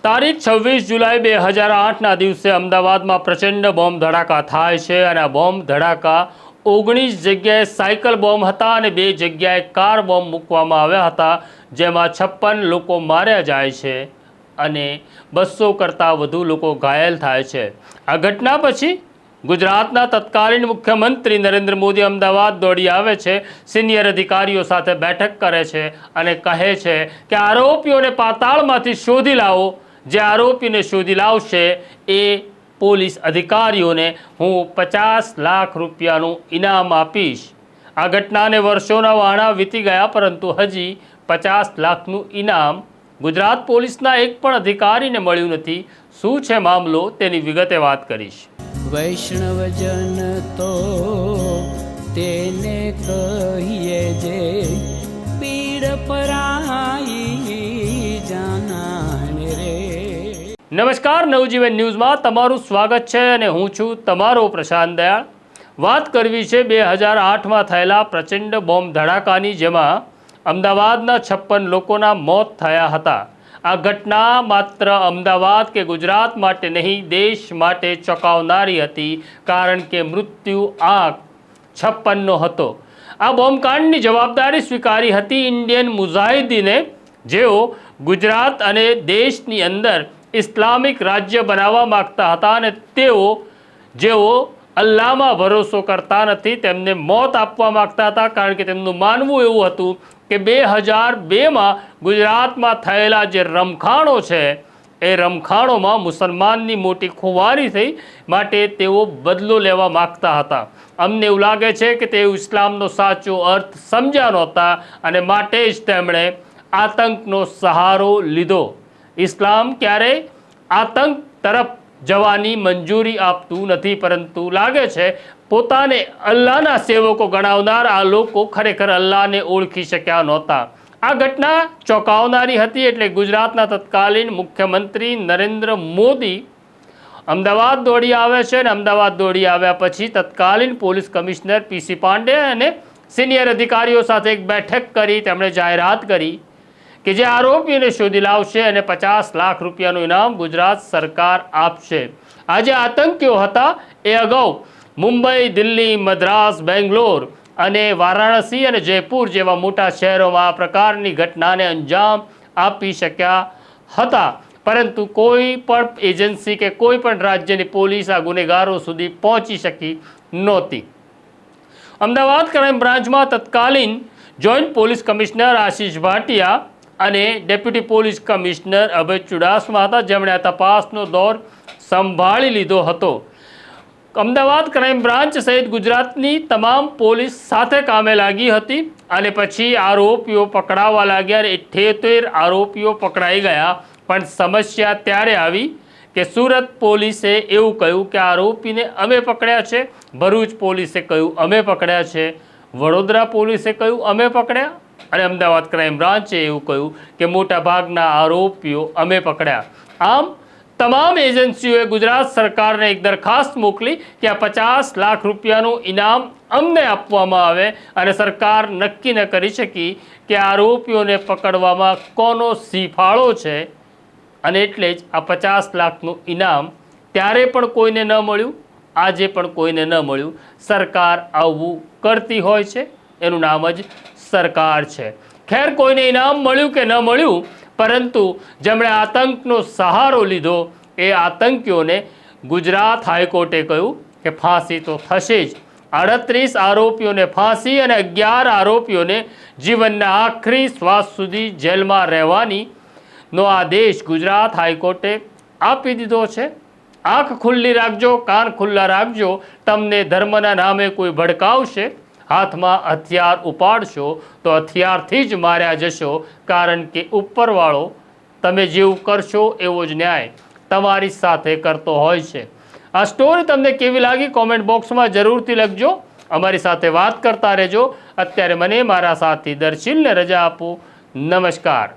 તારીખ 26 જુલાઈ 2008ના દિવસે અમદાવાદમાં પ્રચંડ બોમ્બ ધડાકા થાય છે અને આ બોમ્બ ધડાકા 19 જગ્યાએ સાયકલ બોમ્બ હતા અને 2 જગ્યાએ કાર બોમ્બ મૂકવામાં આવ્યા હતા, જેમાં 56 લોકો માર્યા જાય છે અને 200 કરતાં વધુ લોકો ઘાયલ થાય છે। આ ઘટના પછી ગુજરાતના તત્કાલીન મુખ્યમંત્રી નરેન્દ્ર મોદી અમદાવાદ દોડી આવે છે, સિનિયર અધિકારીઓ સાથે બેઠક કરે છે અને કહે છે કે આરોપીઓને પાતાળમાંથી શોધી લાવો। જે આરોપીને શોધી લાવશે એ પોલીસ અધિકારીઓને હું 50 લાખ રૂપિયાનું ઇનામ આપીશ। આ ઘટનાને વર્ષોના વાણા વીતી ગયા, પરંતુ હજી 50 લાખનું ઇનામ ગુજરાત પોલીસના એક પણ અધિકારીને મળ્યું નથી। શું છે મામલો તેની વિગતે વાત કરીશ। વૈષ્ણવજન તો તેને કહીએ જે પીડ પરાઈ જાનાને રે। નમસ્કાર, નવજીવન ન્યૂઝમાં તમારું સ્વાગત છે અને હું છું તમારો પ્રશાંત દયાળ। વાત કરવી છે 2008માં થયેલા પ્રચંડ બોમ્બ ધડાકાની, જેમાં અમદાવાદના 56 લોકોના મોત થયા હતા। આ ઘટના માત્ર અમદાવાદ કે ગુજરાત માટે નહીં, દેશ માટે ચોંકાવનારી હતી, કારણ કે મૃત્યુ આંક 56નો હતો। આ બોમ્બકાંડની જવાબદારી સ્વીકારી હતી ઇન્ડિયન મુજાહિદીને, જેઓ ગુજરાત અને દેશની અંદર ઇસ્લામિક રાજ્ય બનાવવા માગતા હતા અને જેઓ અલ્લાહમાં ભરોસો કરતા નથી, તેમને મોત આપવા માગતા હતા, કારણ કે તેમનું માનવું એવું હતું કે 2002માં ગુજરાતમાં થયેલા જે રમખાણો છે એ રમખાણોમાં મુસલમાનની મોટી ખુવારી થઈ, માટે તેઓ બદલો લેવા માગતા હતા। અમને એવું લાગે છે કે તેઓ ઇસ્લામનો સાચો અર્થ સમજ્યા નહોતા અને માટે જ તેમણે આતંકનો સહારો લીધો। ઇસ્લામ ક્યારેય આતંક તરફ જવાની મંજૂરી આપતું નથી, પરંતુ લાગે છે પોતાને અલ્લાહના સેવકો ગણાવનાર આ લોકો ખરેખર અલ્લાહને ઓળખી શક્યા નહોતા। આ ઘટના ચોંકાવનારી હતી, એટલે ગુજરાતના તત્કાલીન મુખ્યમંત્રી નરેન્દ્ર મોદી અમદાવાદ દોડી આવે છે અને અમદાવાદ દોડી આવ્યા પછી તત્કાલીન પોલીસ કમિશનર PC પાંડે અને સિનિયર અધિકારીઓ સાથે એક બેઠક કરી તેમણે જાહેરાત કરી કે જે આરોપીને શોધી લાવશે અને 50 લાખ રૂપિયાનું ઇનામ ગુજરાત સરકાર આપશે। આ જે આતંકીઓ હતા એ અગાઉ મુંબઈ, દિલ્હી, મદ્રાસ, બેંગ્લોર અને વારાણસી અને જયપુર જેવા મોટા શહેરોમાં આ પ્રકારની ઘટનાને અંજામ આપી શક્યા હતા, પરંતુ કોઈ પણ એજન્સી કે કોઈ પણ રાજ્યની પોલીસ આ ગુનેગારો સુધી પહોંચી શકી નહોતી। અમદાવાદ ક્રાઇમ બ્રાન્ચમાં તત્કાલીન joint police commissioner Ashish Bhatia અને ડેપ્યુટી પોલીસ કમિશનર અભય ચુડાસમા હતા, જેમણે આ તપાસનો દોર સંભાળી લીધો હતો। અમદાવાદ ક્રાઇમ બ્રાન્ચ સહિત ગુજરાતની તમામ પોલીસ સાથે કામે લાગી હતી અને પછી આરોપીઓ પકડાવા લાગ્યા અને 78 આરોપીઓ પકડાઈ ગયા। પણ સમસ્યા ત્યારે આવી કે સુરત પોલીસે એવું કહ્યું કે આરોપીને અમે પકડ્યા છે, ભરૂચ પોલીસે કહ્યું અમે પકડ્યા છે, વડોદરા પોલીસે કહ્યું અમે પકડ્યા અને અમદાવાદ ક્રાઇમ બ્રાન્ચે એવું કહ્યું કે મોટા ભાગના આરોપીઓ અમે પકડ્યા। આમ તમામ એજન્સીઓએ ગુજરાત સરકારને એક દરખાસ્ત મોકલી કે આ 50 લાખ રૂપિયાનું ઇનામ અમને આપવામાં આવે, અને સરકાર નક્કી ન કરી શકી કે આરોપીઓને પકડવામાં કોનો સિફાળો છે, અને એટલે જ આ 50 લાખનું ઇનામ ત્યારે પણ કોઈને ન મળ્યું, આજે પણ કોઈને ન મળ્યું। સરકાર આવું કરતી હોય છે, એનું નામ જ સરકાર છે। ખેર, કોઈને ઇનામ મળ્યું કે ન મળ્યું, પરંતુ જેમણે આતંકનો સહારો લીધો એ આતંકીઓને ગુજરાત હાઈકોર્ટે કહ્યું કે ફાંસી તો થશે જ। 38 આરોપીઓને ફાંસી અને 11 આરોપીઓને જીવનના આખરી શ્વાસ સુધી જેલમાં રહેવાની નો આદેશ ગુજરાત હાઈકોર્ટે આપી દીધો છે। આંખ ખુલ્લી રાખજો, કાન ખુલ્લા રાખજો, તમને ધર્મના નામે કોઈ ભડકાવશે, હાથમાં હથિયાર ઉપાડશો તો હથિયારથી જ માર્યા જશો, કારણ કે ઉપરવાળો તમે જેવું કરશો એવો જ ન્યાય તમારી સાથે કરતો હોય છે। આ સ્ટોરી તમને કેવી લાગી કોમેન્ટ બોક્સમાં જરૂરથી લખજો। અમારી સાથે વાત કરતા રહેજો। અત્યારે મને મારા સાથી દર્શિલને રજા આપો। નમસ્કાર।